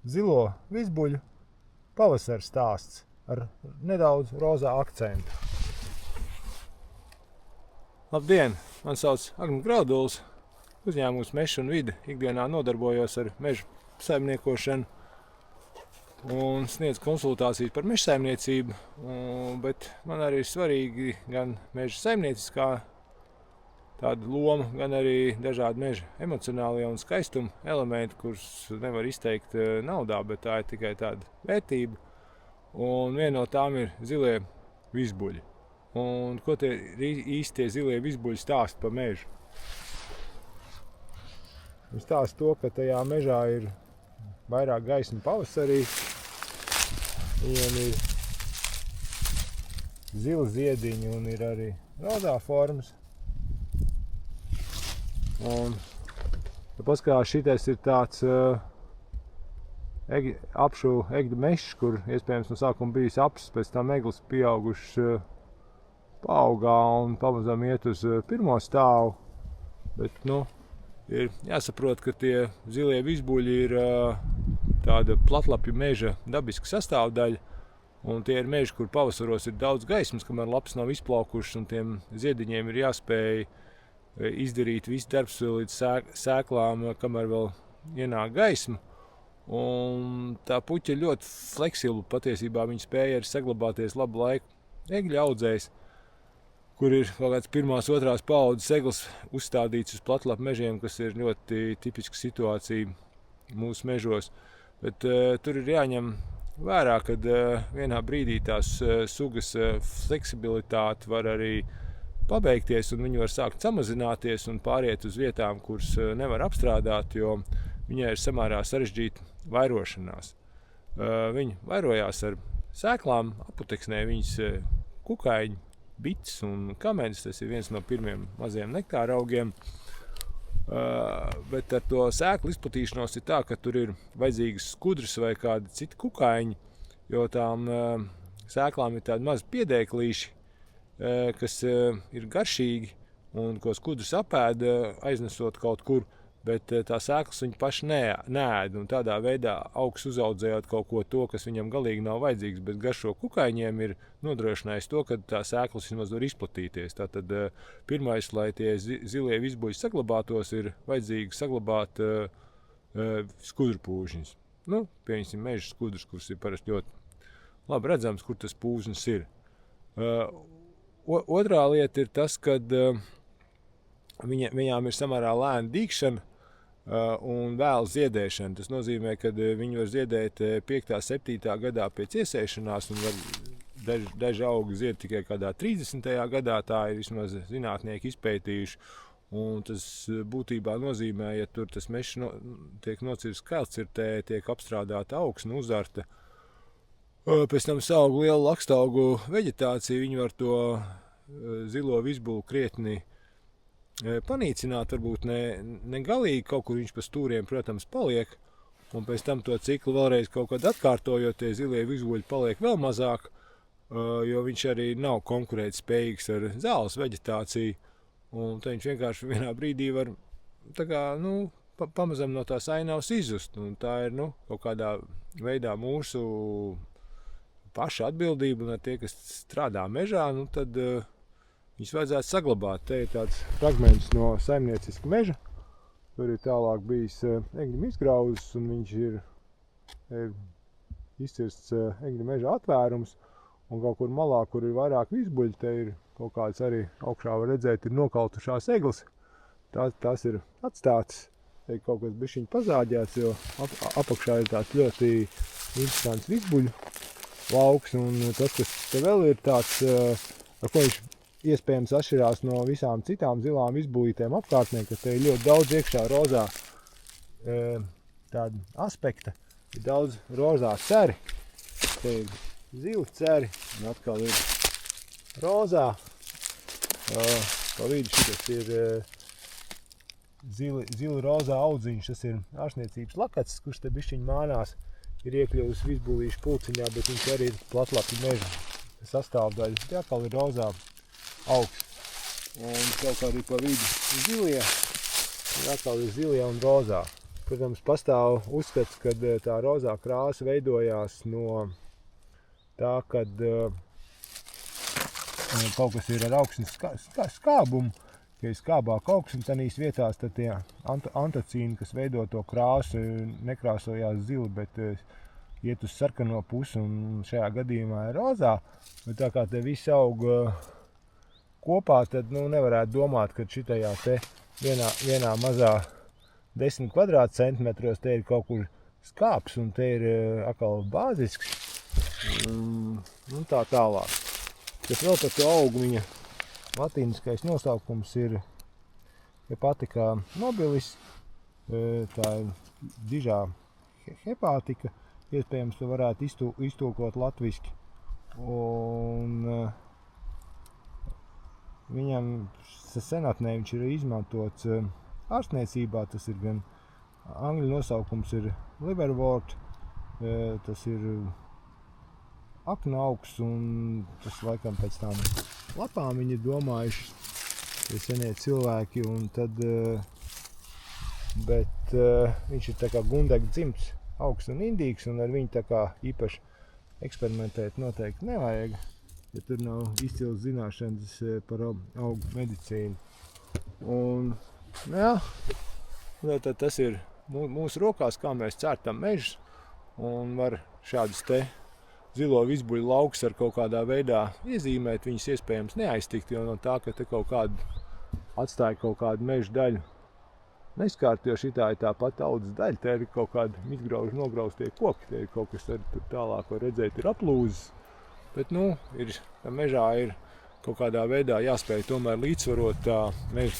zilo vizbuļu pavasara stāsts ar nedaudz rozā akcentu. Labdien! Man sauc Agnis Grauduls. Uzņēmums Mežs un vide ikdienā nodarbojos ar mežu saimniekošanu un sniedz konsultācijas par meža saimniecību, bet man arī ir svarīgi gan meža saimnieciskā tāda loma, gan arī dažādi meža emocionālie un skaistuma elementi, kurus nevar izteikt naudā, bet tā ir tikai tāda vērtība. Un viena no tām ir zilie vizbuļi. Un ko tie īstie zilie vizbuļi stāsta par mežu? Viņi stāsta to, ka tajā mežā ir vairāk gaismu pavasarī. Viņiem ir zili ziediņi un ir arī rozā formas. Un paskatās, šitais ir tāds apšu egļu mežs, kur iespējams no sākuma bijis apsis, pēc tam eglis pieauguši paaugā un pamazām iet uz pirmo stāvu. Bet, ir jāsaprot, ka tie zilie vizbuļi ir tāda platlapju meža dabiska sastāvdaļa, un tie ir meži, kur pavasaros ir daudz gaismas, kamēr lapas nav izplaukušas, un tiem ziediņiem ir jāspēj izdarīt visu darbs līdz sēklām, kamēr vēl ienāk gaisma. Un tā puķa ir ļoti fleksibla, patiesībā viņa spēja arī saglabāties labu laiku. Egļu audzējs, kur ir kaut kāds pirmās, otrās paaudzes eglis uzstādīts uz platlapu mežiem, kas ir ļoti tipiska situācija mūsu mežos. Bet tur ir jāņem vērā, ka vienā brīdī tās sugas fleksibilitāte var arī pabeigties, un viņi var sākt samazināties un pāriet uz vietām, kuras nevar apstrādāt, jo viņai ir samērā sarežģīta vairošanās. Viņi vairojās ar sēklām, aputeksnē viņas kukaiņi, bits un kameļus. Tas ir viens no pirmiem maziem nektāra augiem. Bet ar to sēklu izplatīšanos ir tā, ka tur ir vajadzīgas skudras vai kādi citi kukaiņi, jo tām sēklām ir tādi mazi piedēklīši, kas ir garšīgi un ko skudras apēda aiznesot kaut kur, bet tā sēklas viņi paši neēd, un tādā veidā augs uzaudzējot kaut ko to, kas viņam galīgi nav vajadzīgs, bet garšo kukaiņiem ir nodrošinājis to, ka tā sēklas vismaz var izplatīties. Tātad pirmais, lai tie zilie vizbuļi saglabātos, ir vajadzīgi saglabāt skudru pūžņus. Pieņemsim meža skudrus, kuras ir parasti ļoti labi redzams, kur tas pūžņus ir. Otrā lieta ir tas, kad viņām ir samērā lēna dīkšana un vēl ziedēšana. Tas nozīmē, ka viņi var ziedēt 5. 7. gadā pēc iesēšanās, un daži augi zied tikai kādā 30. gadā, tā ir vismaz zinātnieki izpētījuši. Un tas būtībā nozīmē, ja tur tas mežs tiek nocirsts kailcirtē, tiek apstrādāta augsne, uzarta, pēc tam saug lielu lakstaugu veģetāciju, viņi var to zilo vizbulu krietni panīcināt, varbūt ne galīgi, kaut kur viņš pa stūriem, protams, paliek, un pēc tam to ciklu vēlreiz kaut kad atkārtojot, tie zilie vizbuļi paliek vēl mazāk, jo viņš arī nav konkurētspējīgs ar zāles veģetāciju, un tad viņš vienkārši vienā brīdī var pamazam no tās ainavas izzust, un tā ir kaut kādā veidā mūsu paša atbildība, un ar tie, kas strādā mežā, tad viņus vajadzētu saglabāt. Te ir tāds fragments no saimnieciska meža. Tur ir tālāk bijis egļu izgrauzes, un viņš ir izcirsts egļu meža atvērums. Un kaut kur malā, kur ir vairāk vizbuļi, te ir kaut kāds arī augšā var redzēt, ir nokautušās eglis. Tās ir atstātas. Te ir kaut kas bišķiņ pazāģēts, jo apakšā ir tāds ļoti interesants vizbuļu lauks. Un tas, kas te vēl ir tāds, ar ko viņš iespējams atšķirās no visām citām zilām vizbulītēm apkārtnē, ka te ir ļoti daudz iekšā rozā tāda aspekta. Ir daudz rozā ceri. Te ir zili ceri un atkal ir rozā. Pa vidu šitas ir zili rozā audziņš. Tas ir ārstniecības lakats, kurš te bišķiņ mānās. Ir iekļuvis vizbulīšu pulciņā, bet viņš arī ir platlapju meža sastāvdaļa. Te atkal ir rozā augsts. Un kaut kā arī pa vidu zilie, atkal ir zilie un rozā. Protams, pastāv uzskats, ka tā rozā krāsa veidojās no tā, kad kaut kas ir ar augstnes skābumu, ja ir skābāka augsne tanīs vietās, tad tie antocīni, kas veido to krāsu, nekrāsojās zili, bet iet uz sarkano pusi, un šajā gadījumā ir rozā. Bet tā kā te viss aug kopā, tad nevarētu domāt, ka šitajā te vienā mazā 10 kvadrātcentimetros te ir kaut kur skāps, un te ir atkal bāzisks. Tā tālāk. Kas vēl par to augu, viņa latīniskais nosaukums ir Hepatica nobilis, tā ir dižā hepātika, iespējams to varētu iztulkot latviski. Un viņam senatnē viņš ir izmantots ārstniecībā, tas ir gan angļu nosaukums ir liverwort, tas ir akna augs, un tas laikam pēc tām lapām viņi ir domājuši, tie senie cilvēki, un tad, bet viņš ir tā kā gundega dzimts augs un indīgs, un ar viņu tā kā īpaši eksperimentēt noteikti nevajag, ja tur nav izcils zināšanas par augu medicīnu. Un, tad tas ir mūsu rokās, kā mēs cērtam mežus, un var šādus te zilo vizbuļu laukus ar kaut kādā veidā iezīmēt, viņus iespējams neaiztikt, jo no tā, ka te kaut kādu atstāja kaut kādu mežu daļu neskārt, jo šitā ir tāpat audzes daļa, te ir kaut kādi izgrauži nograustie koki, te ir kaut kas ar tālāk, var redzēt, ir aplūzes, bet, mežā ir kaut kādā veidā jāspēj tomēr līdzsvarot tā meža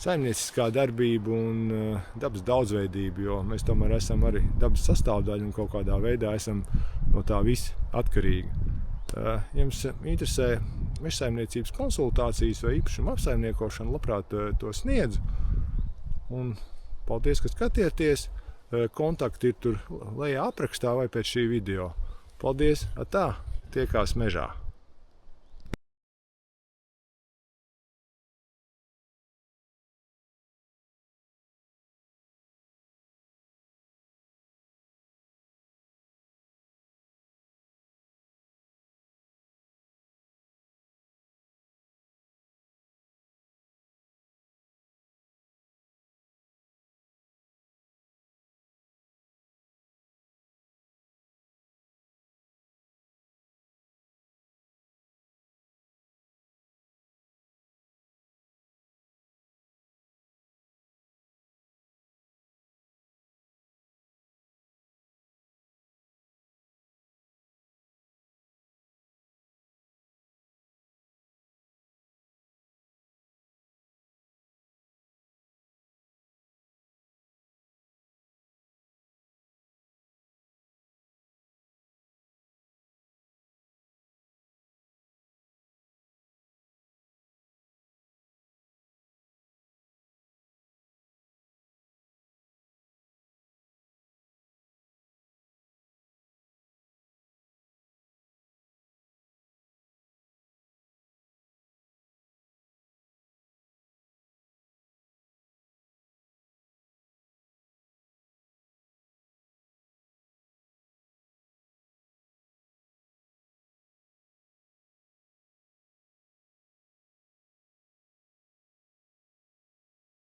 saimnieciskā darbība un dabas daudzveidība, jo mēs tomēr esam arī dabas sastāvdaļa un kaut kādā veidā esam no tā visa atkarīgi. Ja jums interesē mežsaimniecības konsultācijas vai īpašuma apsaimniekošana, labprāt to sniedzu. Un paldies, ka skatieties. Kontakti ir tur lejā aprakstā vai pēc šī video. Paldies, tiekās mežā!